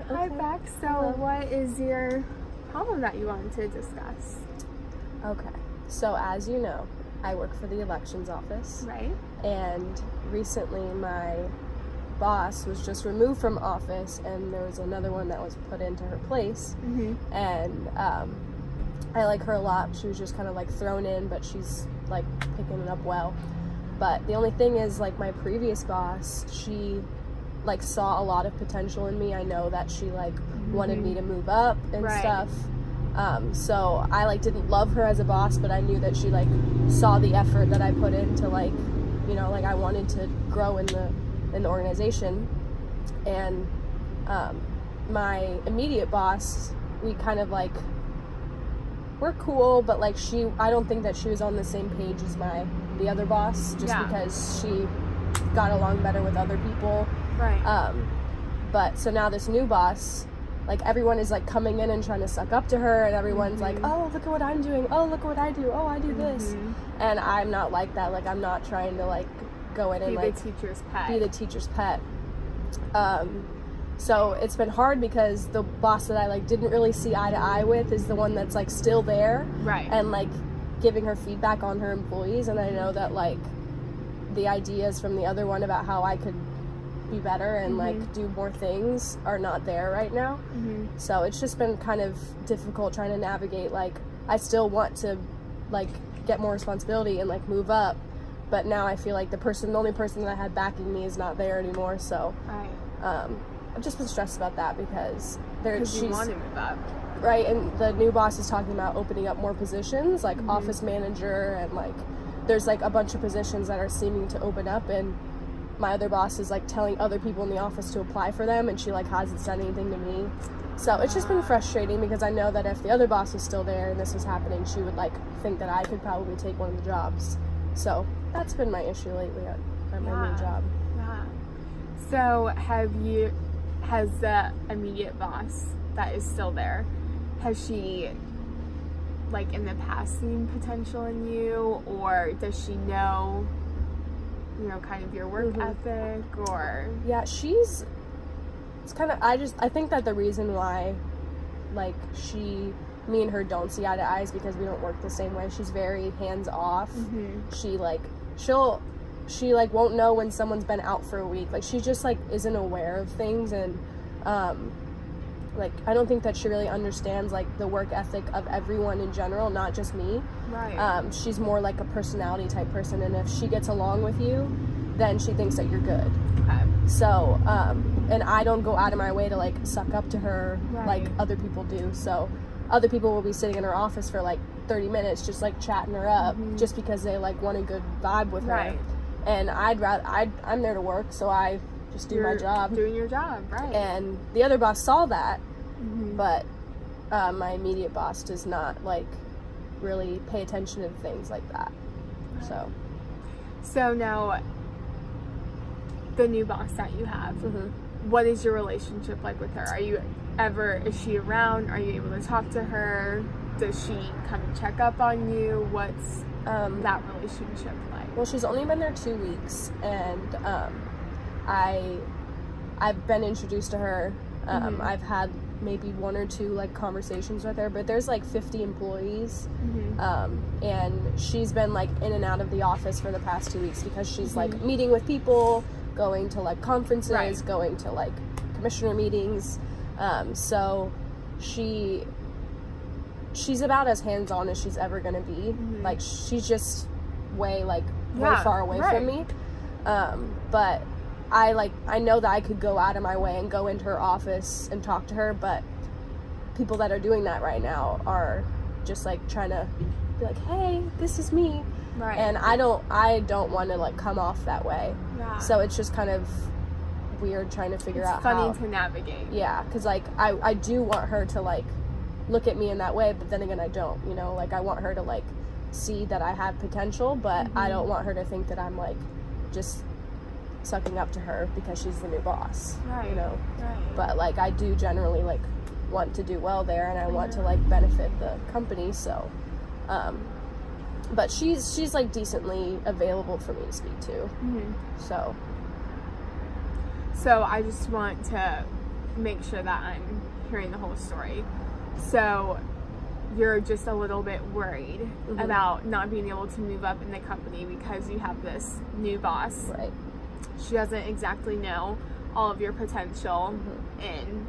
Hi, Beck. So, Hello. what is your problem that you wanted to discuss? Okay. So, as you know, I work for the elections office. Right. And recently my boss was just removed from office, and there was another one that was put into her place. Mm-hmm. And I like her a lot. She was just kind of like thrown in, but she's like picking it up well. But the only thing is, like, my previous boss, she like saw a lot of potential in me. I know that she like wanted me to move up and Right. stuff. So I like didn't love her as a boss, but I knew that she like saw the effort that I put into, like, you know, like I wanted to grow in the organization. And my immediate boss, we kind of like, we're cool, but like I don't think that she was on the same page as the other boss, just because she got along better with other people. Right. But so now this new boss, like, everyone is like coming in and trying to suck up to her, and everyone's like, oh, look at what I'm doing, oh, look at what I do, oh, I do this. And I'm not like that. Like, I'm not trying to like go in and like be the teacher's pet. Be the teacher's pet. So it's been hard because the boss that I like didn't really see eye to eye with is the one that's like still there, Right. and like giving her feedback on her employees. And I know that like the ideas from the other one about how I could be better and like do more things are not there right now. So it's just been kind of difficult trying to navigate. Like, I still want to like get more responsibility and like move up, but now I feel like the only person that I had backing me is not there anymore. So Right. I've just been stressed about that because she's you want to move up. right, and the new boss is talking about opening up more positions, like office manager, and like there's like a bunch of positions that are seeming to open up, and my other boss is like telling other people in the office to apply for them, and she like hasn't said anything to me. So it's just been frustrating because I know that if the other boss was still there and this was happening, she would like think that I could probably take one of the jobs. So that's been my issue lately at my new job. Yeah. So has the immediate boss that is still there, has she like in the past seen potential in you, or does she know, you know, kind of your work ethic, or? Yeah, it's kind of, I think that the reason why like me and her don't see eye to eye is because we don't work the same way. She's very hands off. She like won't know when someone's been out for a week. Like, she just like isn't aware of things, and like I don't think that she really understands like the work ethic of everyone in general, not just me. Right. She's more like a personality type person, and if she gets along with you, then she thinks that you're good. Okay. So and I don't go out of my way to like suck up to her like other people do. So other people will be sitting in her office for like 30 minutes just like chatting her up just because they like want a good vibe with her. Right. And I'm there to work, so I just do my job. Doing your job, right. And the other boss saw that, but my immediate boss does not like really pay attention to things like that. Right. So now, the new boss that you have, what is your relationship like with her? Is she around? Are you able to talk to her? Does she kind of check up on you? What's that relationship like? Well, she's only been there 2 weeks, and I've been introduced to her. I've had maybe 1 or 2 like conversations with her, but there's like 50 employees, and she's been like in and out of the office for the past 2 weeks because she's like meeting with people, going to like conferences, going to like commissioner meetings. So she's about as hands-on as she's ever gonna be. Like, she's just way far away from me. But I know that I could go out of my way and go into her office and talk to her, but people that are doing that right now are just like trying to be like, hey, this is me. Right. And I don't want to like come off that way. Yeah. So it's just kind of weird trying to figure out how. It's funny to navigate. Yeah, because like I do want her to like look at me in that way, but then again I don't, you know, like I want her to like see that I have potential, but I don't want her to think that I'm like just sucking up to her because she's the new boss. Right. You know. Right. But like I do generally like want to do well there, and I want to like benefit the company, so but she's like decently available for me to speak to. So So I just want to make sure that I'm hearing the whole story. So you're just a little bit worried about not being able to move up in the company because you have this new boss. Right. She doesn't exactly know all of your potential and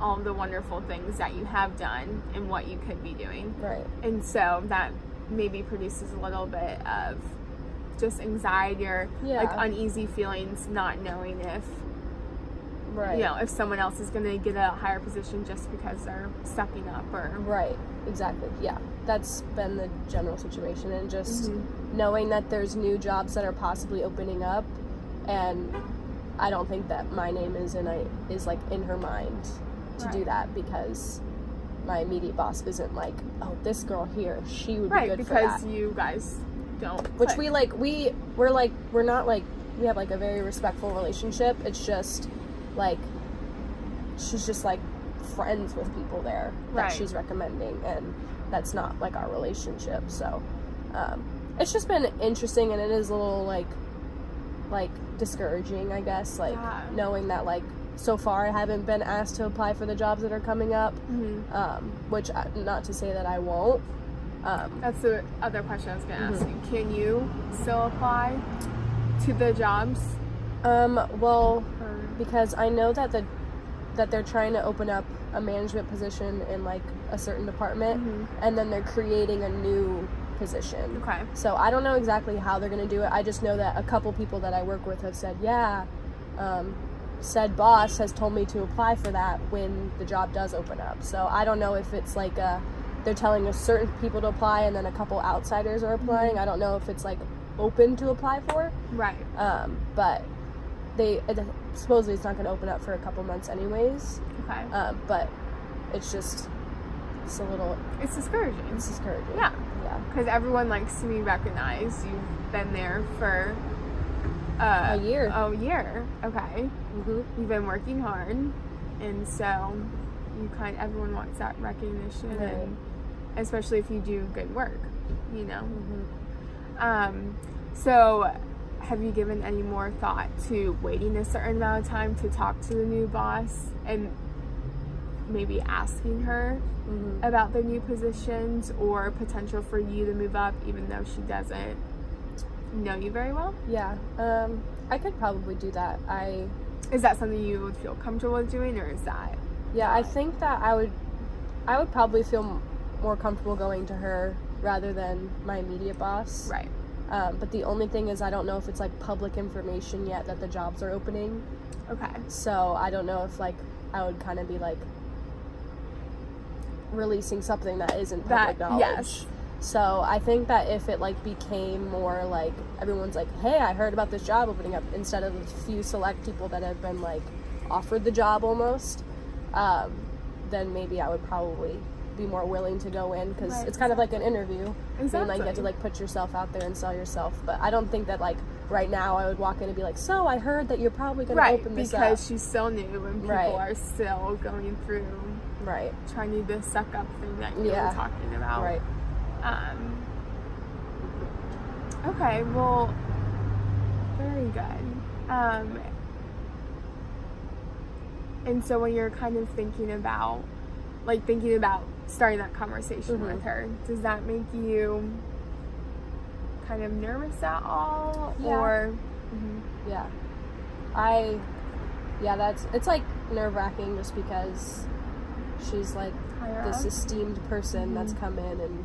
all of the wonderful things that you have done and what you could be doing. Right. And so that maybe produces a little bit of just anxiety or like uneasy feelings, not knowing if right. you know, if someone else is going to get a higher position just because they're stepping up or right. Exactly. Yeah, that's been the general situation, and just knowing that there's new jobs that are possibly opening up, and I don't think that my name is like in her mind to do that, because my immediate boss isn't like, oh, this girl here, she would be good for that. Because you guys don't Which click. we're not like, we have like a very respectful relationship. It's just like, she's just like friends with people there that she's recommending, and that's not like our relationship. So it's just been interesting, and it is a little like discouraging, I guess, like knowing that like so far I haven't been asked to apply for the jobs that are coming up, which not to say that I won't. That's the other question I was going to ask you. Can you still apply to the jobs? Well, because I know that they're trying to open up a management position in like a certain department, and then they're creating a new position. Okay. So I don't know exactly how they're going to do it. I just know that a couple people that I work with have said, said boss has told me to apply for that when the job does open up. So I don't know if it's like they're telling a certain people to apply and then a couple outsiders are applying. I don't know if it's like open to apply for. Right. But supposedly it's not going to open up for a couple months anyways. Okay. But it's discouraging. It's discouraging. Yeah. Yeah. Because everyone likes to be recognized. You've been there for a year. Oh, year. Okay. You've been working hard, and so everyone wants that recognition, and especially if you do good work, you know. So have you given any more thought to waiting a certain amount of time to talk to the new boss and maybe asking her about the new positions or potential for you to move up even though she doesn't know you very well? Yeah. I could probably do that. Is that something you would feel comfortable with doing, or is that... Yeah, I think that I would probably feel more comfortable going to her rather than my immediate boss. Right. But the only thing is I don't know if it's like public information yet that the jobs are opening. Okay. So I don't know if like I would kind of be like releasing something that isn't public knowledge. Yes. So I think that if it like became more like everyone's like, hey, I heard about this job opening up, instead of a few select people that have been like offered the job almost, then maybe I would probably be more willing to go in, because it's kind of like an interview. Exactly. Like you get to like put yourself out there and sell yourself. But I don't think that like right now I would walk in and be like, so I heard that you're probably going to open this up. Because she's still new and people are still going through trying to do the suck up thing that you were talking about. Right. Okay, well, very good. And so when you're kind of thinking about starting that conversation with her, does that make you kind of nervous at all? Yeah. Or it's like nerve-wracking just because she's like this esteemed person that's come in, and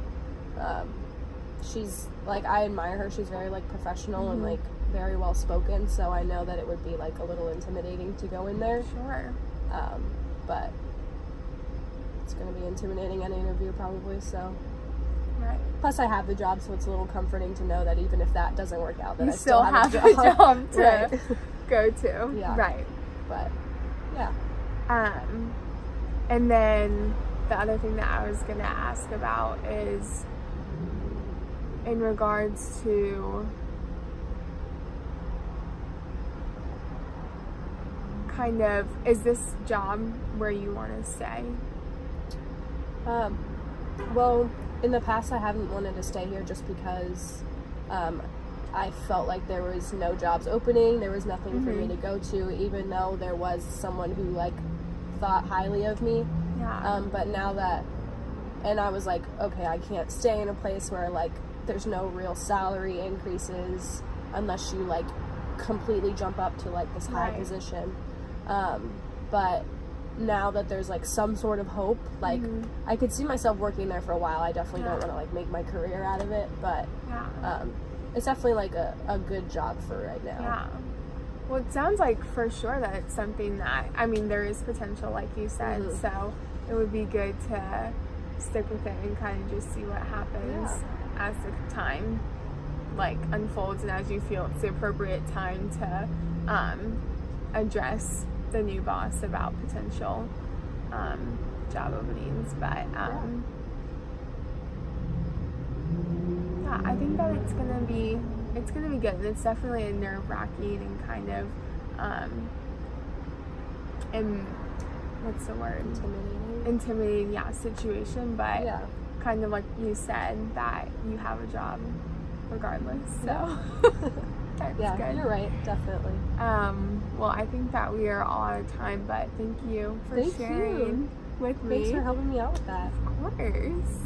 she's like, I admire her. She's very like professional and like very well spoken, so I know that it would be like a little intimidating to go in there. Sure. But it's going to be intimidating at an interview probably, so. Right. Plus I have the job, so it's a little comforting to know that even if that doesn't work out, that I still have a job to go to. Yeah. Right. But yeah. And then the other thing that I was going to ask about is in regards to kind of, is this job where you want to stay? Well, in the past I haven't wanted to stay here just because I felt like there was no jobs opening, there was nothing for me to go to, even though there was someone who like thought highly of me. Yeah. But now that, and I was like, okay, I can't stay in a place where like there's no real salary increases unless you like completely jump up to like this high Right. position. But now that there's like some sort of hope, like I could see myself working there for a while. I definitely don't want to like make my career out of it, but Yeah. it's definitely like a good job for right now. Yeah. Well, it sounds like for sure that it's something that, I mean, there is potential, like you said, so it would be good to stick with it and kind of just see what happens as the time like unfolds and as you feel it's the appropriate time to address the new boss about potential job openings. But yeah, I think that it's gonna be good, and it's definitely a nerve-wracking and kind of and what's the word, intimidating situation, but kind of like you said, that you have a job regardless, so that's good. You're right, definitely. Well, I think that we are all out of time, but thank you for sharing with me. Thanks for helping me out with that. Of course.